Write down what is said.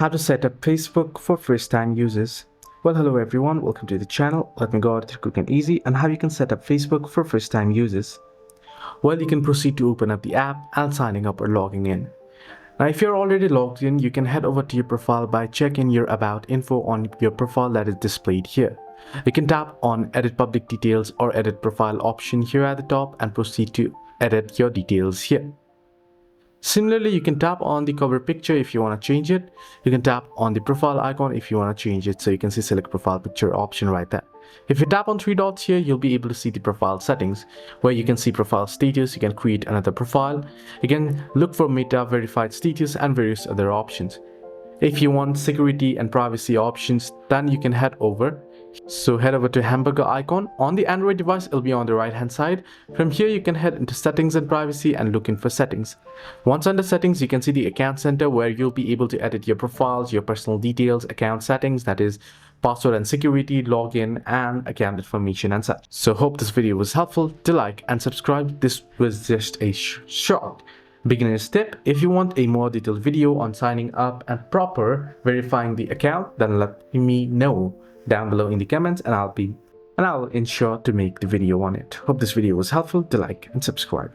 How to set up Facebook for first-time users. Well, hello everyone, welcome to the channel. Let me go through quick and easy and how you can set up Facebook for first-time users. Well, you can proceed to open up the app and signing up or logging in. Now, if you're already logged in, you can head over to your profile by checking your about info on your profile that is displayed here. You can tap on edit public details or edit profile option here at the top and proceed to edit your details here. Similarly, you can tap on the cover picture if you want to change it. You can tap on the profile icon if you want to change it. So you can see select profile picture option right there. If you tap on three dots here, you'll be able to see the profile settings where you can see profile status. You can create another profile. You can look for meta verified status and various other options. If you want security and privacy options, then you can head over. So head over to hamburger icon. On the Android device, it'll be on the right hand side. From here, you can head into settings and privacy and look in for settings. Once under settings, you can see the account center where you'll be able to edit your profiles, your personal details, account settings, that is password and security, login and account information and such. So hope this video was helpful. Do like and subscribe. This was just a short beginner's tip. If you want a more detailed video on signing up and proper verifying the account, then let me know down below in the comments and I'll ensure to make the video on it. Hope this video was helpful. Do like and subscribe.